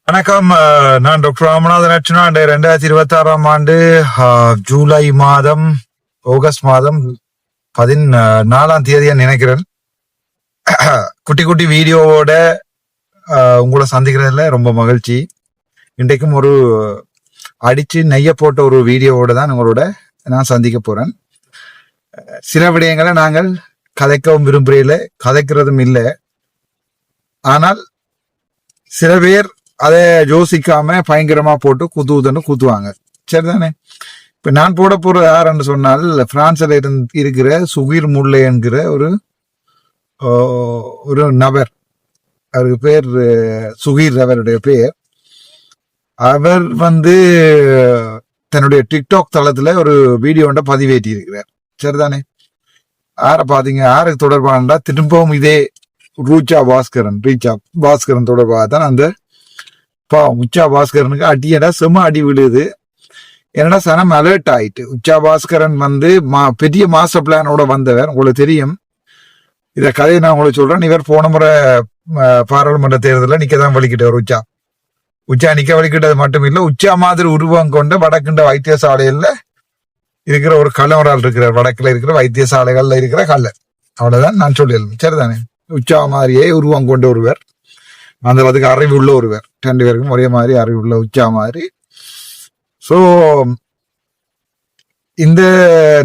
வணக்கம். நான் டாக்டர் ராமநாதன் அர்ச்சனா. 2026 ஜூலை மாதம் ஆகஸ்ட் மாதம் 14 நினைக்கிறேன். குட்டி குட்டி வீடியோவோட உங்களை சந்திக்கிறதுல ரொம்ப மகிழ்ச்சி. இன்றைக்கும் ஒரு அடிச்சு நெய்ய போட்ட ஒரு வீடியோவோட தான் உங்களோட நான் சந்திக்க போறேன். சில விடயங்களை நாங்கள் கதைக்கவும் விரும்புறையில, கதைக்கிறதும் இல்லை. ஆனால் சில பேர் அதை யோசிக்காம பயங்கரமா போட்டு குத்துன்னு குத்துவாங்க. சரிதானே? இப்ப நான் போட போற யாருன்னு சொன்னால், பிரான்ஸ்ல இருக்கிற சுகீர் முல்லை என்கிற ஒரு நபர். அவருக்கு பேர் சுகீர், அவருடைய பேர். அவர் தன்னுடைய டிக்டாக் தளத்துல ஒரு வீடியோ பதிவேற்றி இருக்கிறார். சரிதானே? யார பாத்தீங்க, யாருக்கு தொடர்பானா திரும்பவும் இதே ரீச்சா பாஸ்கரன் தொடர்பாக தான். அந்த உச்சா பாஸ்கரனுக்கு அடியடா செம அடி விழுது. என்னடா சனம் அலர்ட் ஆயிட்டு. உச்சா பாஸ்கரன் பெரிய மாஸ்டர் பிளானோட வந்தவர், உங்களுக்கு தெரியும். இத கதையை நான் உங்களுக்கு சொல்றேன். இவர் போன முறை பாராளுமன்ற தேர்தலில் நிக்கதான் வலிக்கிட்டவர். உச்சா நிக்க வலிக்கிட்டது மட்டும் இல்ல, உச்சா மாதிரி உருவம் கொண்ட வடக்குண்ட வைத்தியசாலைகள்ல இருக்கிற ஒரு கல்லவரால் இருக்கிறார். வடக்குல இருக்கிற வைத்தியசாலைகள்ல இருக்கிற கல்லர். அவ்வளவுதான் நான் சொல்லிடலாம். சரிதானே? உச்சா மாதிரியே உருவம் கொண்ட ஒருவர், அந்த அளவுக்கு அறிவு உள்ள ஒருவர். 2 பேருக்கும் ஒரே மாதிரி அறிவுள்ள உச்சா மாதிரி. சோ இந்த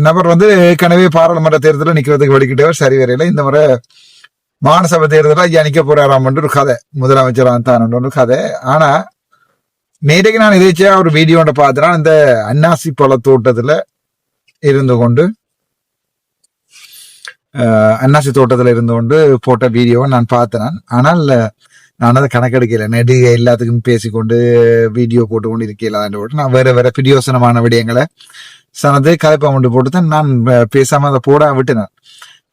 நபர் ஏற்கனவே பாராளுமன்ற தேர்தலில் நிக்கிறதுக்கு வலிக்கிட்டவர். சரி வரையில இந்த முறை மாநசபை தேர்தலில் ஐயா நிக்க போறாராம் ஒரு கதை, முதலமைச்சராக தான் ஒரு கதை. ஆனா நேற்றைக்கு நான் எதிர்ச்சியா ஒரு வீடியோ பார்த்தேன்னா, இந்த அன்னாசி பழ தோட்டத்துல இருந்து கொண்டு போட்ட வீடியோவை நான் பார்த்தேன். ஆனால் நான் அதை கணக்கெடுக்கல. நெடுக எல்லாத்துக்கும் பேசிக்கொண்டு வீடியோ போட்டுக்கொண்டு இருக்கலான்னு போட்டு நான் வேற பிரியோசனமான விடயங்களை சனது கதைப்பா போட்டு தான் நான் பேசாம அதை போட விட்டுனேன்.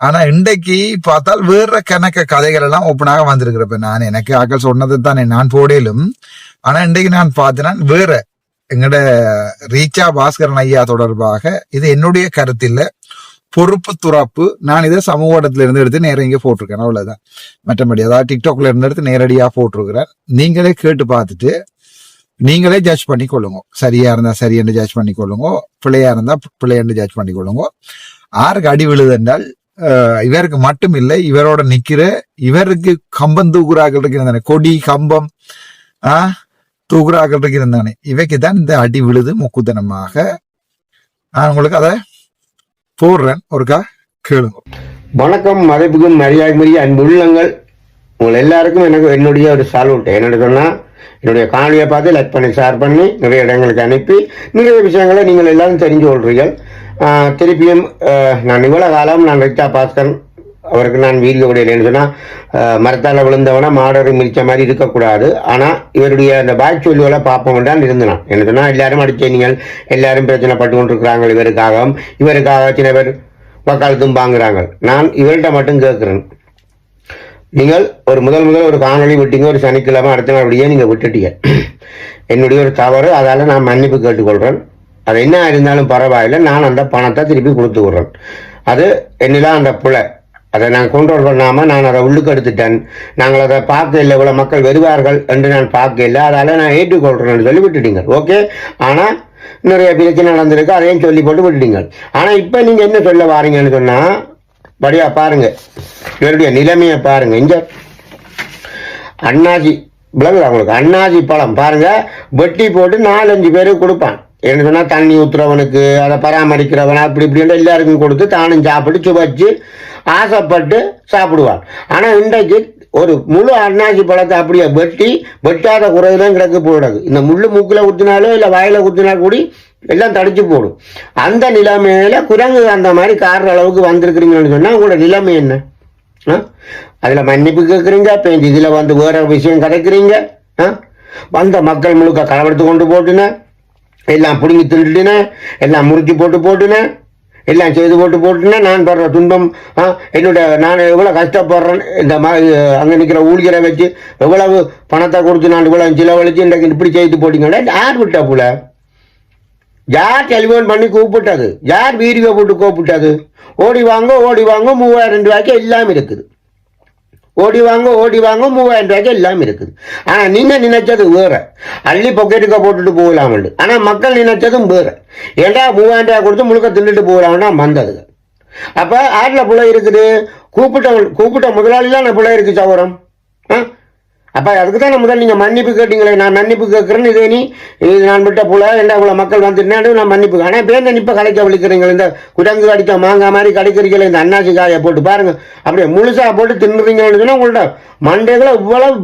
ஆனா இன்றைக்கு பார்த்தால் வேற கதைகள் எல்லாம் ஓப்பனாக வந்திருக்கிறப்ப நான் எனக்கு ஆக்கள் சொன்னது தானே நான் போடலும். ஆனா இன்றைக்கு நான் பார்த்தேன்னா வேற எங்கட ரீச்சா பாஸ்கரன் ஐயா தொடர்பாக, இது என்னுடைய கருத்தில் பொறுப்பு துறப்பு. நான் இதை சமூக இடத்துல இருந்து எடுத்து நேரம் இங்கே போட்டிருக்கேன். அவ்வளவுதான். மற்றபடி அதாவது டிக்டாக்ல இருந்து எடுத்து நேரடியா போட்டிருக்கிறேன். நீங்களே கேட்டு பார்த்துட்டு நீங்களே ஜட்ஜ் பண்ணி கொள்ளுங்க. சரியா இருந்தா சரியென்று ஜட்ஜ் பண்ணி கொள்ளுங்க, பிள்ளையா இருந்தா பிள்ளையன்று ஜட்ஜ் பண்ணி கொள்ளுங்க. ஆருக்கு அடி விழுது என்றால் இவருக்கு மட்டும் இல்லை, இவரோட நிக்கிற இவருக்கு கம்பம் தூக்குறாக்கள் இருக்கிறானே, கொடி கம்பம் தூக்குறாக்கள் இருக்கிறானே, இவைக்கு தான் இந்த அடி விழுது முக்குத்தனமாக. நான் உங்களுக்கு அதை போடுறேன், ஒருக்கா கேளுங்க. வணக்கம். மதிப்புக்கும் மரியாதைக்குரிய அன்பு உள்ளங்கள் உங்கள் எல்லாருக்கும் எனக்கு என்னுடைய ஒரு சால்வ். என்னோட சொன்னா என்னுடைய காணொலியை பார்த்து லைக் பண்ணி ஷேர் பண்ணி நிறைய இடங்களுக்கு அனுப்பி நிறைய விஷயங்களை நீங்கள் எல்லாரும் தெரிஞ்சு கொள்றீர்கள். திருப்பியும் நான் இவ்வளவு காலம் நான் ரீச்சா பாஸ்கரன் அவருக்கு நான் வீடியோ விடையிலேன்னு சொன்னால், மரத்தால் விழுந்தவனா மாடரி மிரிச்ச மாதிரி இருக்கக்கூடாது. ஆனால் இவருடைய அந்த பாய் சொல்லியோட பார்ப்போம் தான் இருந்தான். என்ன சொன்னால், எல்லாரும் அடிச்சேனிகள், எல்லாரும் பிரச்சனை பட்டு கொண்டிருக்கிறாங்க. இவருக்காக சில பேர் வக்காலத்தும் வாங்குறாங்க. நான் இவர்கிட்ட மட்டும் கேட்குறேன், நீங்கள் ஒரு முதல் ஒரு காணொலி விட்டீங்க, ஒரு சனிக்கிழமை அடுத்த நாள் அப்படியே நீங்கள் விட்டுட்டீங்க. என்னுடைய ஒரு தவறு, அதால் நான் மன்னிப்பு கேட்டுக்கொள்கிறேன். அது என்ன இருந்தாலும் பரவாயில்லை, நான் அந்த பணத்தை திருப்பி கொடுத்து விடுறேன். அது என்னெல்லாம் அந்த பிள்ளை அதை நான் கண்ட்ரோல் பண்ணாமல் நான் அதை உள்ளுக்கு எடுத்துட்டேன். நாங்கள் அதை பார்க்க இல்லை, இவ்வளோ மக்கள் வருவார்கள் என்று நான் பார்க்க இல்லை, அதால் நான் ஏற்றுக்கொள்கிறேன்னு சொல்லி விட்டுட்டீங்க. ஓகே. ஆனால் நிறைய பிரச்சனை நடந்திருக்கு, அதையும் சொல்லி போட்டு விட்டுட்டீங்க. ஆனால் இப்போ நீங்கள் என்ன சொல்ல வாரீங்கன்னு சொன்னால், படியா பாருங்க, இவருடைய நிலைமையை பாருங்க. இங்க அண்ணாச்சி விளங்குது அவங்களுக்கு, அண்ணாச்சி பழம் பாருங்க, வெட்டி போட்டு 4-5 பேருக்கு கொடுப்பான். என்ன சொன்னால், தண்ணி ஊற்றுறவனுக்கு, அதை பராமரிக்கிறவன், அப்படி இப்படின்னு எல்லாருக்கும் கொடுத்து தானும் சாப்பிட்டு சுவைச்சு ஆசைப்பட்டு சாப்பிடுவான். ஆனால் இன்றைக்கு ஒரு முழு அண்ணாச்சி பழத்தை அப்படியே வெட்டாத குறைதான் கிடக்கு போடுறது. இந்த முள்ளு மூக்கில் குத்தினாலோ இல்லை வாயில குத்தினாலும் கூடி எல்லாம் தடிச்சு போடும். அந்த நிலைமையில குரங்கு அந்த மாதிரி காரண அளவுக்கு வந்திருக்கிறீங்கன்னு சொன்னா உங்களோட நிலைமை என்ன? அதுல மன்னிப்பு கேட்குறீங்க, இதுல வேற விஷயம் கதைக்கிறீங்க. வந்த மக்கள் முழுக்க களவெடுத்து கொண்டு போட்டுன, எல்லாம் பிடுங்கி தின்னுட்டுன, எல்லாம் முறிச்சு போட்டுன, எல்லாம் செய்து போட்டுனா நான் படுற துன்பம், நான் எவ்வளோ கஷ்டப்படுறேன். இந்த மாதிரி அங்கே நிற்கிற ஊழியரை வச்சு எவ்வளவு பணத்தை கொடுத்து நான் இவ்வளோ செலவழிச்சு இன்றைக்கு இப்படி செய்து போட்டீங்கன்னா யார் விட்டா போல? யார் டெலிஃபோன் பண்ணி கூப்பிட்டது? யார் வீடியோ போட்டு கூப்பிட்டது? ஓடி வாங்க 3000 ரூபாய்க்கு எல்லாம் இருக்குது. ஓடி வாங்க 3000 ரூபாய்க்கு எல்லாம் இருக்குது. ஆனா நீங்க நினைச்சது வேற, அள்ளி பொக்கெட்டுக்க போட்டுட்டு போகலாம். ஆனா மக்கள் நினைச்சதும் வேற. ஏண்டா 3000 ரூபாய் கொடுத்து முழுக்க தின்னுட்டு போகலாம்னா வந்தது. அப்ப ஆறுல புள்ள இருக்குது, கூப்பிட்ட முதலாளிலாம் புள்ள இருக்கு சவரம். அப்ப அதுக்குதான் முதல் நீங்க மன்னிப்பு கேட்டீங்களே, நான் மன்னிப்பு கேட்கிறேன்னு இதே நீ நான் விட்ட புள்ள என்ன இவ்வளவு மக்கள் வந்துட்டு நான் மன்னிப்பு. ஆனா பேர் இப்ப கடைக்க விழிக்கிறீங்க, இந்த குரங்கு கடிக்க மாங்காய் மாதிரி கடைக்கிறீங்களே, இந்த அன்னாசி காயை போட்டு பாருங்க, அப்படியே முழுசா போட்டு தின்னுறீங்கன்னு சொன்னா உங்கள்ட்ட மண்டைகளை இவ்வளவு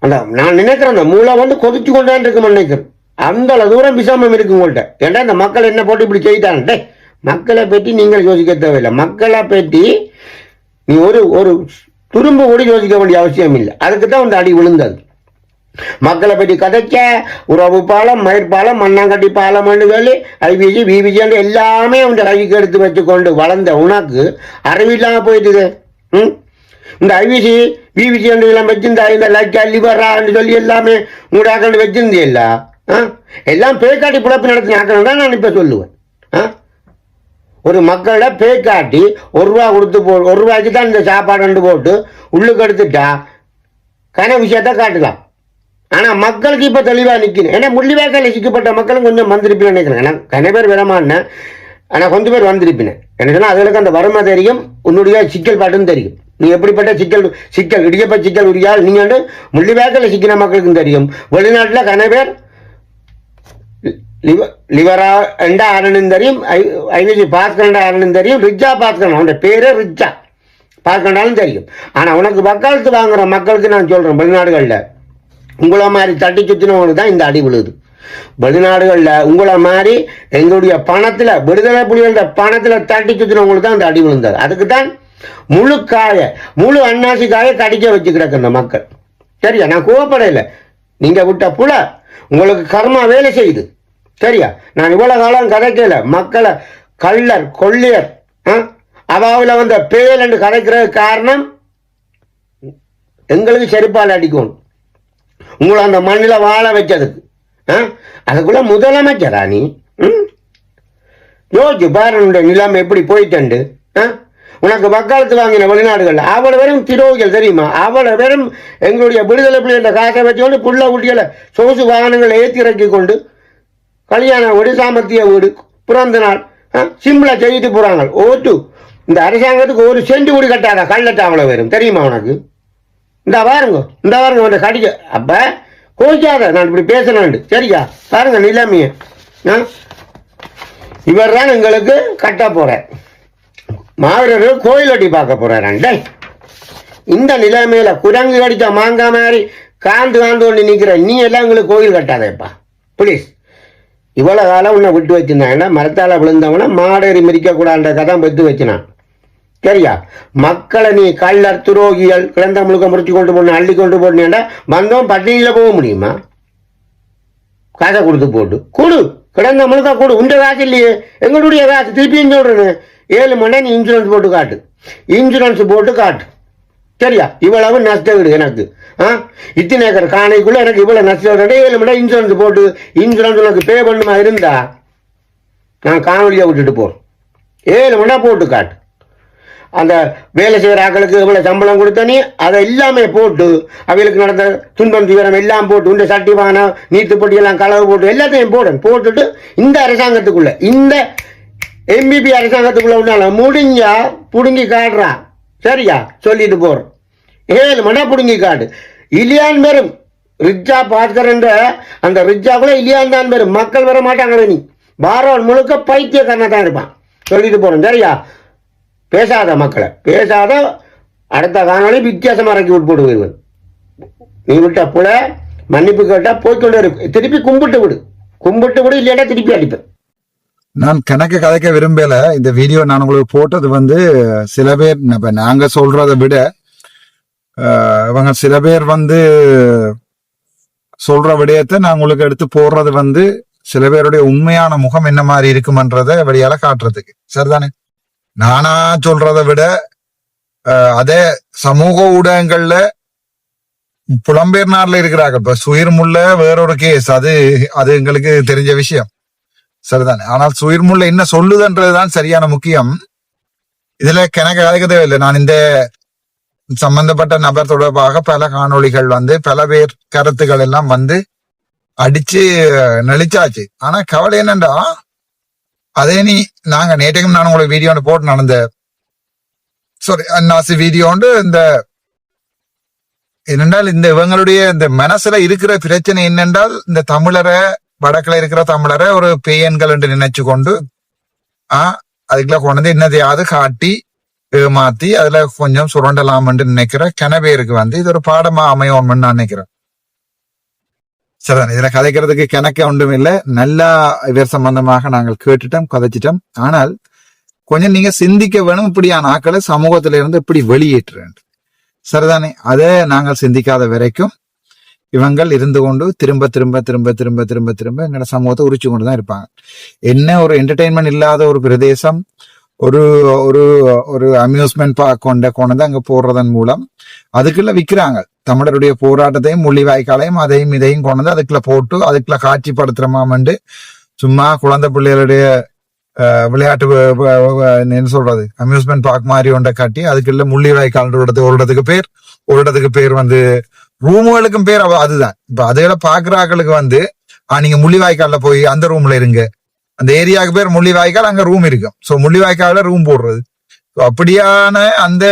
அந்த நான் நினைக்கிறேன் அந்த மூளை வந்து கொதிச்சு கொண்டான் இருக்கு நினைக்கிறேன். அந்த தூரம் விஷமம் இருக்கு உங்கள்கிட்ட. ஏன்டா இந்த மக்கள் என்ன போட்டு இப்படி செய்தான்ட்டே. மக்களை பற்றி நீங்கள் யோசிக்க தேவையில்லை. மக்களை பற்றி நீ ஒரு துரும்பு கூட யோசிக்க வேண்டிய அவசியம் இல்லை. அதுக்கு தான் அந்த அடி விழுந்தது. மக்களை பற்றி கதைக்க உறவு பாலம், மயிர்பாலம், மண்ணாங்கட்டி பாலம் சொல்லி ஐபிஜி பிபிஜி எல்லாமே உங்க கைக்கு எடுத்து வச்சுக்கொண்டு வளர்ந்த உனக்கு அறிவில்லாம போயிட்டுது. இந்த ஐபிசி பிபிசி எல்லாம் வச்சிருந்தா இந்த லைக்கா லிவரான்னு சொல்லி எல்லாமே உங்களாக்க வச்சிருந்தேல்ல, எல்லாம் பேக்காட்டி பிழப்பு நடத்தினாக்கணும் தான் நான் இப்ப சொல்லுவேன். ஒரு மக்களை பேக்காட்டி 1 ரூபா கொடுத்து 1 ரூபாய்க்கு தான் இந்த சாப்பாடு போட்டு உள்ளுக்கு எடுத்துட்டா கன விஷயத்த காட்டலாம். ஆனா மக்களுக்கு இப்ப தெளிவா நிக்கணும். ஏன்னா முள்ளிவாய்க்கால சிக்கப்பட்ட மக்களும் கொஞ்சம் வந்திருப்பேன்னு நினைக்கிறேன். ஏன்னா கன பேர் விடமாட்டேன், ஆனா கொஞ்சம் பேர் வந்திருப்பேன். என்ன சொன்னா அதுகளுக்கு அந்த வறுமை தெரியும், உன்னுடைய சிக்கல் பாட்டுன்னு தெரியும். நீ எப்படிப்பட்ட சிக்கல் இடிக்கப்ப சிக்கல் உரியால் நீங்க வந்து முள்ளிவாய்க்கால சிக்கின மக்களுக்கும் தெரியும். வெளிநாட்டுல கன பேர் லிவரா எண்டா ஆரணும் தெரியும், ஐவிசி பார்க்கண்டா ஆரணும் தெரியும், ரிச்சா பார்க்கணும், அவன் பேரே ரிச்சா பார்க்கண்டாலும் தெரியும். ஆனா உனக்கு வக்காலத்து வாங்குற மக்களுக்கு நான் சொல்றேன், வெளிநாடுகள்ல உங்களை மாதிரி தட்டி சுத்தினவனுக்கு தான் இந்த அடி விழுது. வெளிநாடுகள்ல உங்களை மாதிரி எங்களுடைய பணத்துல விடுதலை புலிகளோட பணத்துல தட்டி சுத்தினவங்களுக்கு தான் இந்த அடி விழுந்தது. அதுக்கு தான் முழு அன்னாசி காய கடிக்க வச்சு கிடக்கு இந்த மக்கள். சரியா, நான் கோவப்படையில. நீங்க விட்ட புல உங்களுக்கு கர்மா வேலை செய்யுது. சரியா, நான் இவ்வளவு காலம் கதைக்கல. மக்களை கள்ளர் கொள்ளியர் அவாவில் வந்த பேல் என்று கதைக்கிறது காரணம் எங்களுக்கு செருப்பால் அடிக்கணும், உங்களை அந்த மண்ணில் வாழ வச்சதுக்கு. அதுக்குள்ள முதலமைச்சரா நீ? யோசிச்சு பாருடைய நிலைமை எப்படி போயிட்டு. உனக்கு வக்காலத்து வாங்கின வெளிநாடுகள் அவ்வளவு பேரும் திரோகிகள் தெரியுமா? அவ்வளவு பேரும் எங்களுடைய விடுதலை புலி என்ற காசை வச்சுக்கொண்டு புள்ள குட்டிகளை சொகுசு வாகனங்களை ஏற்றி இறக்கி கொண்டு கல்யாண வீடு, சாமர்த்திய வீடு, பிறந்த நாள் சிம்பிளா செய்துட்டு போறாங்க. இந்த அரசாங்கத்துக்கு 1 சென்ட் கூட கட்டாத கள்ளட்டா அவ்வளவு வரும் தெரியுமா உனக்கு? இந்த பாருங்க கடிக்க. அப்ப கோச்சாத நான் இப்படி பேசணும். சரியா, பாருங்க நிலைமைய. இவர் தான் எங்களுக்கு கட்ட போற மாவீரர்கள் கோயில் ஒட்டி பார்க்க போறாரு. இந்த நிலைமையில குரங்கு கடிச்ச மாங்காய் மாதிரி காந்து கொண்டு நிக்கிற நீ எல்லாம் எங்களுக்கு கோயில் கட்டாதேப்பா பிளீஸ். இவ்வளவு காலம் உன்னை விட்டு வச்சிருந்தாங்கன்னா மரத்தால விழுந்தவன மாடேறி மிதிக்க கூடாதுன்ற கதை விட்டு வச்சினான். சரியா, மக்களை நீ கள்ளர் துரோகிகள் கிடந்த முழுக்க முறிச்சு கொண்டு போன அள்ளி கொண்டு போனேன்டா வந்தோம் பட்டினியில போக முடியுமா? காசை கொடுத்து போட்டு கொடு, கிடந்த முழுக்க கொடு. உண்ட காசு இல்லையே, எங்களுடைய காசு திருப்பியும் சொல்றேன். 7 மணி நேரம் இன்சூரன்ஸ் போட்டு காட்டு. சரியா, இவ்வளவு நஷ்டம் விடு எனக்கு. இத்தனை ஏக்கர் காணைக்குள்ள எனக்கு இவ்வளவு நஷ்டம் 7 மணி இன்சூரன்ஸ் போட்டு இன்சூரன்ஸ் உனக்கு பே பண்ணுமா இருந்தா நான் காணொலியா விட்டுட்டு போறேன். 7 மணி போட்டு காட்டு. அந்த வேலை செய்யற ஆக்களுக்கு இவ்வளவு சம்பளம் கொடுத்தனே அதை எல்லாமே போட்டு அவங்களுக்கு நடந்த துன்பம் தீவிரம் எல்லாம் போட்டு உண்ட சட்டி வாங்கின நீத்து பொட்டி எல்லாம் களவு போட்டு எல்லாத்தையும் போட்டுட்டு இந்த அரசாங்கத்துக்குள்ள இந்த எம்பிபி அரசாங்கத்துக்குள்ள உண்டால முடிஞ்சா புடுங்கி காட்டுறான். சரியா, சொல்லிட்டு போறோம். 7 மணி புடுங்கி காட்டு. இலியான் பெரும் ரிச்சா பார்க்கிற அந்த ரிச்சா கூட இலியான் தான் பெரும். மக்கள் வர மாட்டாங்க. நீ பாரோல் முழுக்க பைத்தியக்காரனா தான் இருப்பான். சொல்லிட்டு போறோம். சரியா, பேசாத மக்களை பேசாத. அடுத்த காணொலி வித்தியாசமா இறக்கி விட்டு போடுவேன். நீ விட்ட புல மன்னிப்பு கேட்டா போய்கொண்டே இருக்கு. திருப்பி கும்பிட்டு விடு இல்லையா திருப்பி அடிப்பேன். நான் கணக்கு கதைக்க விரும்பல. இந்த வீடியோ நான் உங்களுக்கு போட்டது வந்து சில பேர் நாங்க சொல்றதை விட இவங்க சில பேர் வந்து சொல்ற விடயத்தை நான் உங்களுக்கு எடுத்து போடுறது வந்து சில பேருடைய உண்மையான முகம் என்ன மாதிரி இருக்குமன்றத வெளியால காட்டுறதுக்கு. சரிதானே? நானா சொல்றதை விட அதே சமூக ஊடகங்கள்ல புலம்பெயர் நாடுல இருக்கிறாங்க. இப்ப சுயிர்முள்ள வேறொரு கேஸ், அது எங்களுக்கு தெரிஞ்ச விஷயம். சரிதானே? ஆனால் சுயிர்முள்ள என்ன சொல்லுதுன்றதுதான் சரியான முக்கியம். இதுல கணக்கு கதைக்க தேவையில்லை. நான் இந்த சம்பந்தப்பட்ட நபர் தொடர்பாக பல காணொளிகள் வந்து பல பேர் கருத்துக்கள் எல்லாம் வந்து அடிச்சு நெளிச்சாச்சு. ஆனா கவலை என்னண்டா, அதே நாங்க நேற்றைக்கும் நான் உங்களுக்கு வீடியோ போட்டு நடந்த அன்னாசி வீடியோண்டு இந்த என்னென்றால் இந்த இவங்களுடைய இந்த மனசுல இருக்கிற பிரச்சனை என்னென்றால், இந்த தமிழரை வடக்குல இருக்கிற தமிழரை ஒரு பேயன்கள் என்று நினைச்சு கொண்டு அதுக்குள்ள கொண்டு வந்து என்னதையாவது காட்டி ஏமாத்தி அதுல கொஞ்சம் சுரண்டலாம் என்று நினைக்கிற கனவேருக்கு வந்து இது ஒரு பாடமா அமையோம்னு நான் நினைக்கிறேன். சரிதான், இதுல கதைக்கிறதுக்கு கணக்கு ஒன்றும் இல்லை. நல்லா இவர் சம்பந்தமாக நாங்கள் கேட்டுட்டோம், கதைச்சிட்டோம். ஆனால் கொஞ்சம் நீங்க சிந்திக்க வேணும், இப்படியான ஆக்களை சமூகத்தில இருந்து இப்படி வெளியேற்றுறேன். சரிதானே? அதை நாங்கள் சிந்திக்காத வரைக்கும் இவங்கள் இருந்து கொண்டு திரும்ப திரும்ப திரும்ப திரும்ப திரும்ப திரும்ப எங்களோட சமூகத்தை உரிச்சு கொண்டுதான் இருப்பாங்க. என்ன ஒரு என்டர்டெயின்மெண்ட் இல்லாத ஒரு பிரதேசம், ஒரு ஒரு ஒரு அம்யூஸ்மெண்ட் பார்க் கொண்டு அங்க போடுறதன் மூலம் அதுக்குள்ள விற்கிறாங்க. தமிழருடைய போராட்டத்தையும் முள்ளிவாய்க்காலையும் அதையும் இதையும் கொண்டு வந்து அதுக்குள்ள போட்டு அதுக்குள்ள காட்சிப்படுத்துறமாமண்டு சும்மா குழந்தை பிள்ளைகளுடைய விளையாட்டு என்ன சொல்றது அம்யூஸ்மெண்ட் பார்க் மாதிரி ஒன்றை காட்டி அதுக்குள்ள முள்ளிவாய்க்கால் ஒரு இடத்துக்கு பேர் வந்து ரூமுகளுக்கும் பேர் அதுதான். இப்ப அதுகளை பாக்குறாக்களுக்கு வந்து நீங்க முள்ளிவாய்க்கால்ல போய் அந்த ரூம்ல இருங்க, அந்த ஏரியாவுக்கு பேர் முள்ளிவாய்க்கால், அங்க ரூம் இருக்கும். சோ முள்ளிவாய்க்கால ரூம் போடுறது. அப்படியான அந்த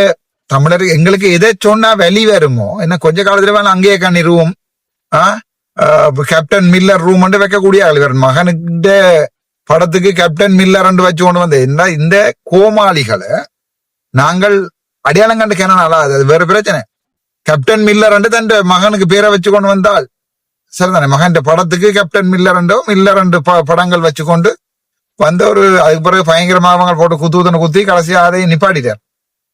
தமிழர் எங்களுக்கு எதை சொன்னா வெளி வருமோ, என்ன கொஞ்ச காலத்துல வேணா அங்கேயே கண்ணி ரூம் கேப்டன் மில்லர் ரூம் வைக்கக்கூடிய ஆள் மகனுக்கு படத்துக்கு கேப்டன் மில்லர் வச்சு கொண்டு வந்து இந்த கோமாளிகளை நாங்கள் அடையாளம் கண்டு கேனால அது வேற பிரச்சனை. கேப்டன் மில்லர் தன் மகனுக்கு பேரை வச்சு கொண்டு வந்தால் சரிதானே, மகன் படத்துக்கு கேப்டன் மில்லர் படங்கள் வச்சு கொண்டு வந்த ஒரு அதுக்கு பிறகு பயங்கரமாக போட்டு குத்தி கடைசியா அதை நிப்பாட்டிட்டார்.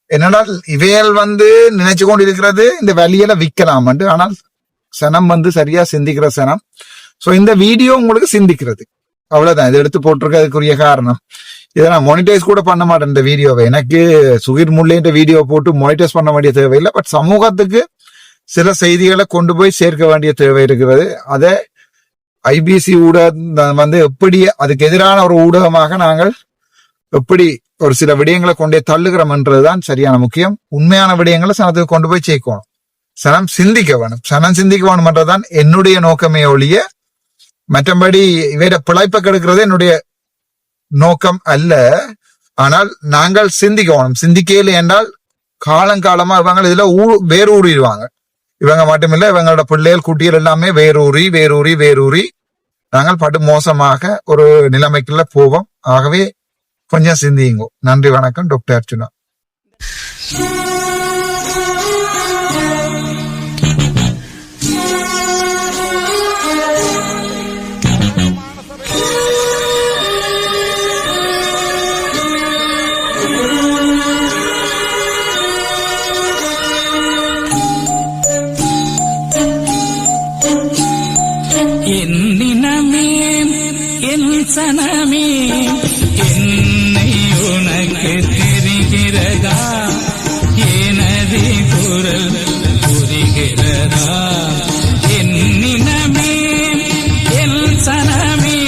என்னடால் இவையல் வந்து நினைச்சு கொண்டு இருக்கிறது இந்த வழியில விற்கலாம். ஆனால் சனம் வந்து சரியா சிந்திக்கிற சனம். சோ இந்த வீடியோ உங்களுக்கு சிந்திக்கிறது அவ்வளவுதான். இதை எடுத்து போட்டிருக்கிறதுக்குரிய காரணம் இதை நான் மானிட்டைஸ் கூட பண்ண மாட்டேன். இந்த வீடியோவை எனக்கு சுகிர் முல்லைன்ற வீடியோ போட்டு மானிட்டைஸ் பண்ண வேண்டிய தேவையில்லை. பட் சமூகத்துக்கு சில செய்திகளை கொண்டு போய் சேர்க்க வேண்டிய தேவை இருக்கிறது. அதை ஐபிசி ஊடகம் வந்து எப்படி அதுக்கு எதிரான ஒரு ஊடகமாக நாங்கள் எப்படி ஒரு சில விடயங்களை கொண்டே தள்ளுகிறோம்ன்றதுதான் சரியான முக்கியம். உண்மையான விடயங்களை சனத்துக்கு கொண்டு போய் சேர்க்கணும். சனம் சிந்திக்க வேணும்ன்றதுதான் என்னுடைய நோக்கமே ஒழிய மற்றபடி இவர பிழைப்ப கெடுக்கிறது என்னுடைய நோக்கம் அல்ல. ஆனால் நாங்கள் சிந்திக்கணும். சிந்திக்கல என்றால் காலங்காலமா இவங்க இதுல வேரூறிடுவாங்க. இவங்க மட்டுமில்ல, இவங்களோட பிள்ளைகள் குட்டிகள் எல்லாமே வேரூறி நாங்கள் படு மோசமாக ஒரு நிலைமைக்குள்ள போவோம். ஆகவே கொஞ்சம் சிந்தியுங்க. நன்றி, வணக்கம். டாக்டர் அர்ச்சுனா. சனமே என்னை உனக்கு தெரிகிறதா, எனது குரல் புரிகிறதா, என்னினமே என் சனமே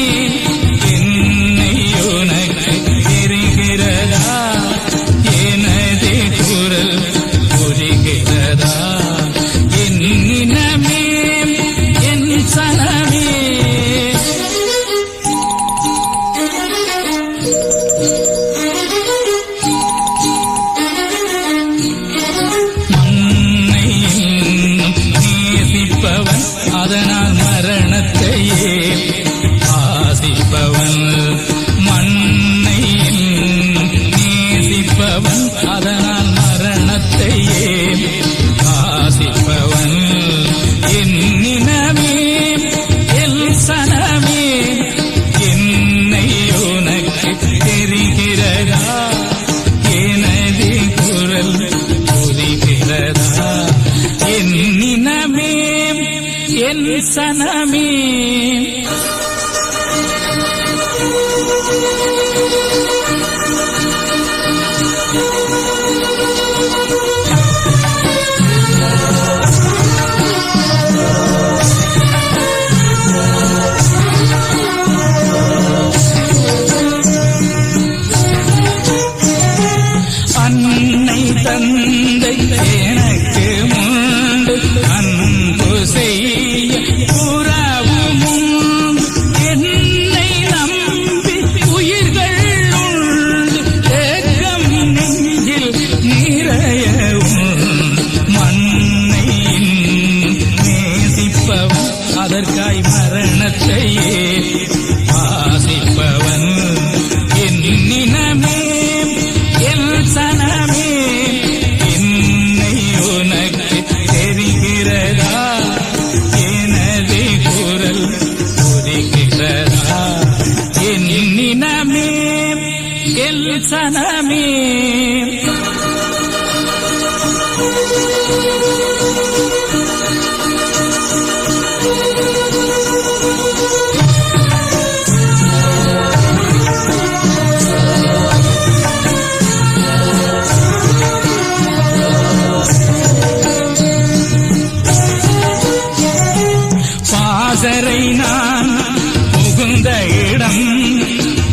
என்னை உனக்கு தெரிகிறதா, எனது குரல் புரிகிறதா, என்னினமே என் சனமே. அதனால் மரணத்தையே ஆசிப்பவன், மண்ணை நேசிப்பவன், அதனால் மரணத்தையே ஆசிப்பவன், என்னினமே என் சனமே என்னை உனக்கு தெரிகிறதா, எனது குரல் புரிகிறதா, என்னினமே என் சனமே. தந்தை எனக்கு உண்டு அன்பு செய்ய புறாவும் உண்டு என்னை நம்பி உயிர்கள் உண்டு ஏக்கம் நெஞ்சில் நிறைய உண்டு மண்ணை நேசிப்பவன் அதற்காய் மரணத்தையே வாசிப்பவன் என்னினமே என் சனமே என்னை உனக்கு தெரிகிறதா எனது குரல் ஒதுக்கிறதா என்னினமே என் சனமே பாசறை நான் புகுந்த இடம்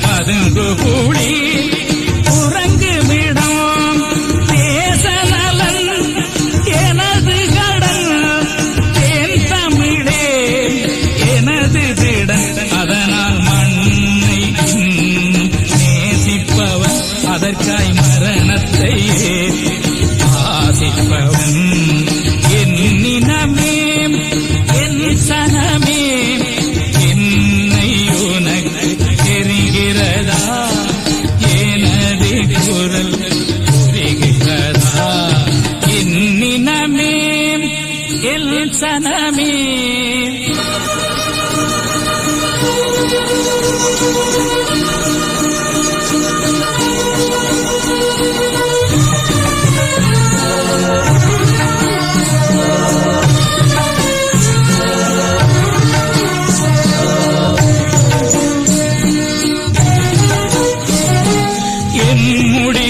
பதுங்கு கூடி உறங்குமிடம் தேசநலன் எனது கடன் என் தமிழே எனது திடன் அதனால் மண்ணை நேசிப்பவன் அதற்காய் மரணத்தையே ஆசிப்பவன் என்னினமே என் சனமே என்னை உனக்கு தெரிகிறதா எனது குரல் புரிகிறதா என்னினமே என் சனமே என் முடி